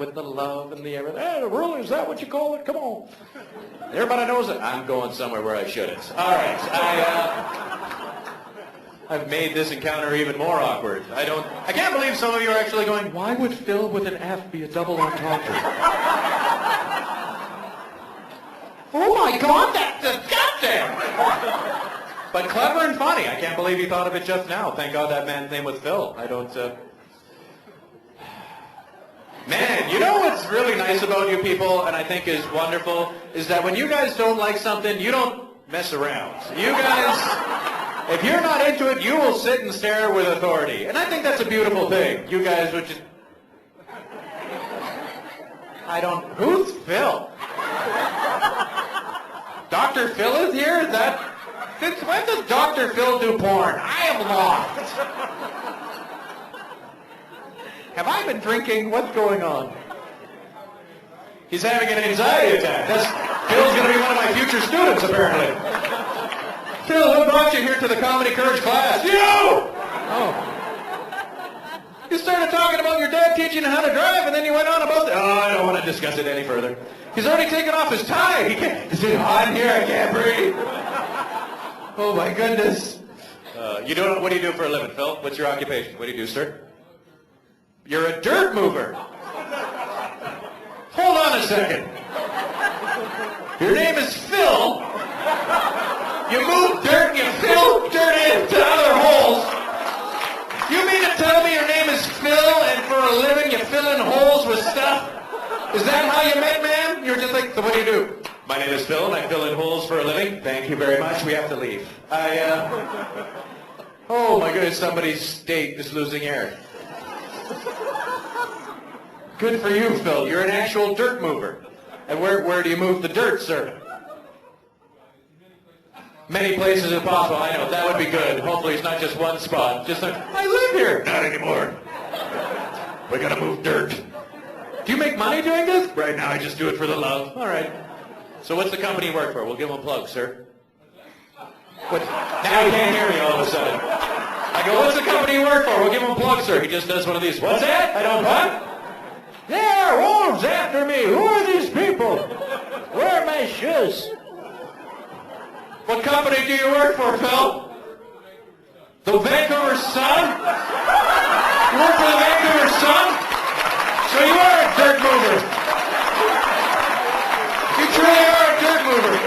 with the love and the everything. Hey, really, is that what you call it? Come on. Everybody knows it. I'm going somewhere where I shouldn't. All right. I've made this encounter even more awkward. I can't believe some of you are actually going, why would Phil with an F be a double entendre? Oh my God, that's disgusting! But clever and funny. I can't believe you thought of it just now. Thank God that man's name was Phil. I don't, Man, you know what's really nice about you people, and I think is wonderful, is that when you guys don't like something, you don't mess around. You guys, if you're not into it, you will sit and stare with authority. And I think that's a beautiful thing. You guys would just... Who's Phil? Dr. Phil is here? When does Dr. Phil do porn? I am lost. Have I been drinking? What's going on? He's having an anxiety attack. Phil's going to be one of my future students, apparently. Phil, who brought you here to the Comedy Courage class? You! Oh. You started talking about your dad teaching you how to drive, and then you went on about the... Oh, I don't want to discuss it any further. He's already taken off his tie. Is it hot in here? I can't breathe. Oh, my goodness. What do you do for a living, Phil? What's your occupation? What do you do, sir? You're a dirt mover. Hold on a second. Your name is Phil. You move dirt and you fill dirt into other holes. You mean to tell me your name is Phil and for a living you fill in holes with stuff? Is that how you met, man? You're just like, so what do you do? My name is Phil and I fill in holes for a living. Thank you very much. We have to leave. Oh my goodness, somebody's state is losing air. Good for you, Phil. You're an actual dirt mover. And where do you move the dirt, sir? Many places as possible. I know. That would be good. Hopefully it's not just one spot. Just like, I live here. Not anymore. We gotta move dirt. Do you make money doing this? Right now I just do it for the love. All right. So what's the company you work for? We'll give them a plug, sir. What? Now he can't hear me all of a sudden. I go, what's the company you work for? We'll give him a plug, sir. He just does one of these. What's that? I don't what? There are wolves after me. Who are these people? Where are my shoes? What company do you work for, Phil? The Vancouver Sun? You work for the Vancouver Sun? So you are a dirt mover. You truly are a dirt mover.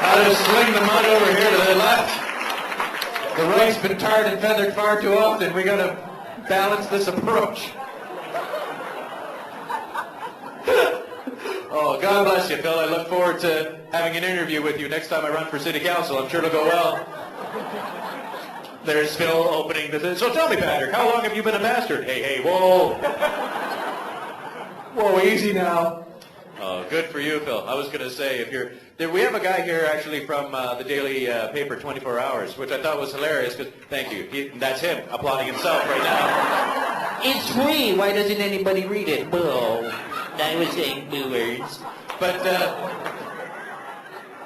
I'll just sling the mud over here to the left. The right's been tarred and feathered far too often. We got to balance this approach. Oh, God bless you, Phil. I look forward to having an interview with you next time I run for city council. I'm sure it'll go well. There's Phil opening the... So tell me, Patrick, how long have you been a bastard? Hey, whoa. Whoa, easy now. Oh, good for you, Phil. I was going to say, if you're... We have a guy here, actually, from the daily paper 24 Hours, which I thought was hilarious, because... Thank you. That's him applauding himself right now. It's free. Why doesn't anybody read it? Well... I was saying blue words. But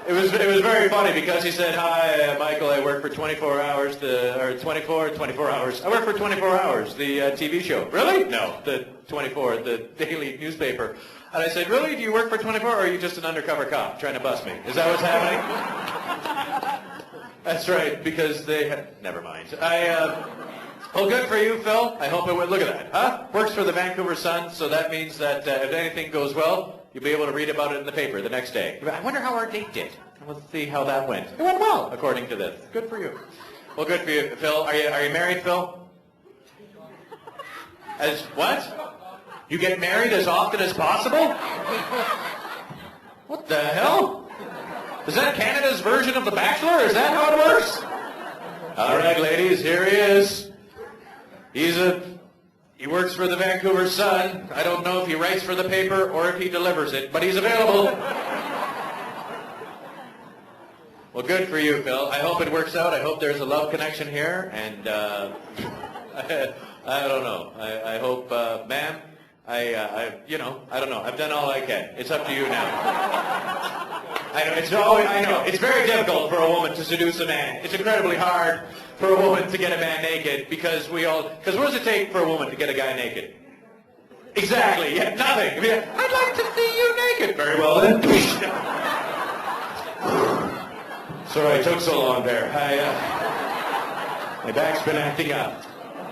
it was very funny because he said, hi, Michael, I work for 24 Hours, 24 Hours. I work for 24 Hours, the TV show. Really? No, the 24, the daily newspaper. And I said, really? Do you work for 24 or are you just an undercover cop trying to bust me? Is that what's happening? That's right, because they had... Never mind. Well, good for you, Phil. I hope it would. Look at that. Huh? Works for the Vancouver Sun, so that means that if anything goes well, you'll be able to read about it in the paper the next day. I wonder how our date did. Let's see how that went. It went well, according to this. Good for you. Well, good for you, Phil. Are you married, Phil? As what? You get married as often as possible? What the hell? Is that Canada's version of The Bachelor? Is that how it works? All right, ladies, here he is. He works for the Vancouver Sun. I don't know if he writes for the paper or if he delivers it, but he's available. Well, good for you, Phil. I hope it works out. I hope there's a love connection here, and I don't know. I hope, ma'am, I don't know. I've done all I can. It's up to you now. I know. It's very difficult for a woman to seduce a man. It's incredibly hard for a woman to get a man naked because what does it take for a woman to get a guy naked? Exactly, yeah, nothing. I mean, I'd like to see you naked. Very well then. Sorry I took so long there. My back's been acting up.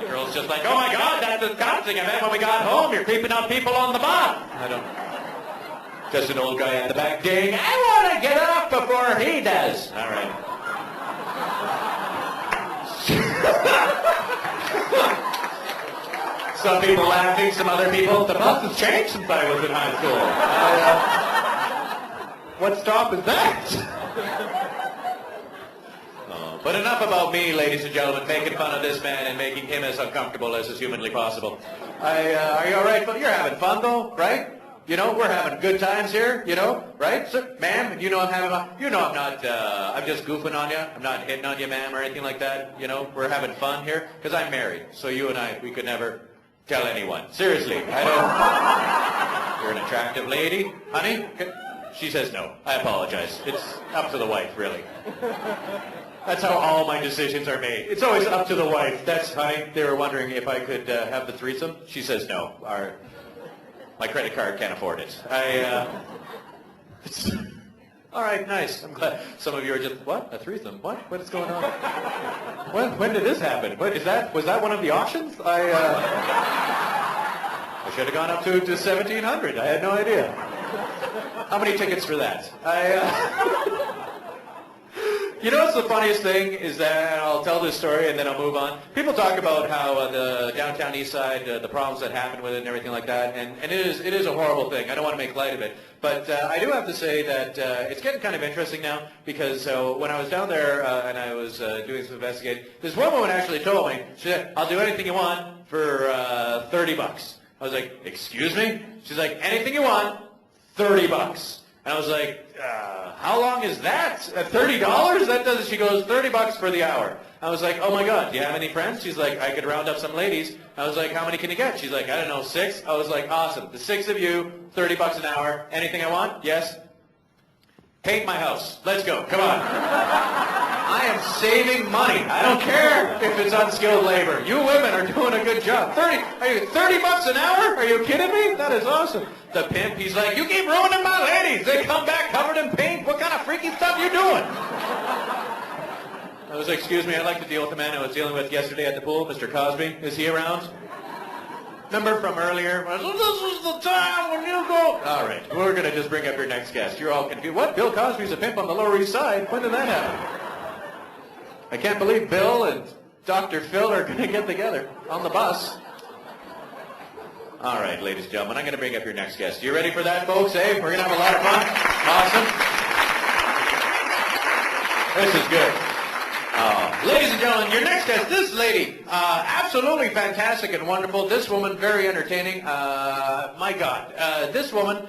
The girl's just like, oh my God, that's the thing I meant when we got home. You're creeping on people on the bus. I don't... Just an old guy at the back saying, I want to get off before he does. All right. Some people laughing, some other people. The bus has changed since I was in high school. What stop is that? But enough about me, ladies and gentlemen, making fun of this man and making him as uncomfortable as is humanly possible. Are you all right? You're having fun, though, right? You know, we're having good times here, you know, right? So, ma'am, you know I'm having fun. You know I'm not, I'm just goofing on you. I'm not hitting on you, ma'am, or anything like that. You know, we're having fun here. Because I'm married, so you and I, we could never tell anyone. Seriously, I don't... You're an attractive lady, honey? She says no. I apologize. It's up to the wife, really. That's how all my decisions are made. It's always up to the wife. That's, honey, they were wondering if I could have the threesome. She says no. My credit card can't afford it. All right, nice. I'm glad. Some of you are just, what? A threesome? What? What is going on? When did this happen? What is that? Was that one of the auctions? I should have gone up to 1,700. I had no idea. How many tickets for that? You know what's the funniest thing is that, I'll tell this story and then I'll move on. People talk about how the downtown east side, the problems that happen with it and everything like that, and it is a horrible thing. I don't want to make light of it. But I do have to say that it's getting kind of interesting now because when I was down there and I was doing some investigating, this one woman actually told me, she said, I'll do anything you want for $30. I was like, excuse me? She's like, anything you want, $30. And I was like, how long is that? $30? That does. She goes, $30 for the hour. I was like, oh my God, do you have any friends? She's like, I could round up some ladies. I was like, how many can you get? She's like, I don't know, 6. I was like, awesome. The 6 of you, $30 an hour. Anything I want? Yes. Paint my house. Let's go. Come on. I am saving money. I don't care if it's unskilled labor. You women are doing a good job. $30 an hour? Are you kidding me? That is awesome. The pimp, he's like, you keep ruining my ladies. They come back covered in paint. What kind of freaky stuff you doing? I was like, excuse me, I'd like to deal with the man I was dealing with yesterday at the pool, Mr. Cosby. Is he around? Remember from earlier? This is the time when you go... All right, we're going to just bring up your next guest. You're all confused. What? Bill Cosby's a pimp on the Lower East Side? When did that happen? I can't believe Bill and Dr. Phil are going to get together on the bus. All right, ladies and gentlemen, I'm going to bring up your next guest. You ready for that, folks? Hey, we're going to have a lot of fun. Awesome. This is good. Ladies and gentlemen, your next guest, this lady, absolutely fantastic and wonderful. This woman, very entertaining. My God. This woman,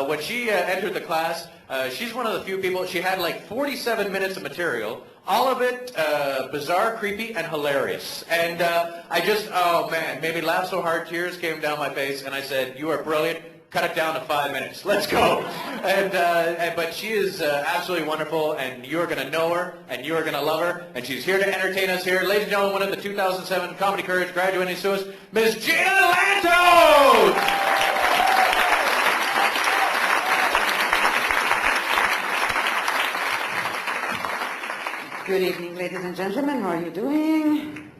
when she entered the class, she's one of the few people, she had like 47 minutes of material, all of it bizarre, creepy, and hilarious. And I just, oh man, made me laugh so hard, tears came down my face, and I said, you are brilliant. Cut it down to 5 minutes. Let's go. But she is absolutely wonderful, and you are going to know her, and you are going to love her, and she's here to entertain us here. Ladies and gentlemen, one of the 2007 Comedy Courage graduating students, Ms. Gina Lantos! Good evening, ladies and gentlemen. How are you doing?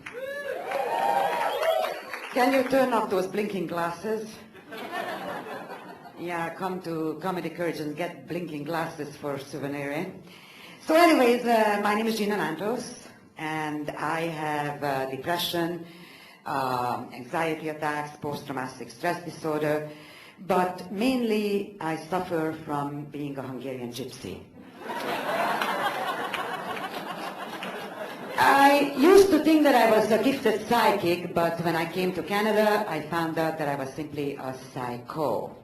Can you turn off those blinking glasses? Yeah, come to Comedy Courage and get blinking glasses for souvenir, eh? So anyways, my name is Gina Lantos, and I have depression, anxiety attacks, post-traumatic stress disorder, but mainly I suffer from being a Hungarian gypsy. I used to think that I was a gifted psychic, but when I came to Canada, I found out that I was simply a psycho.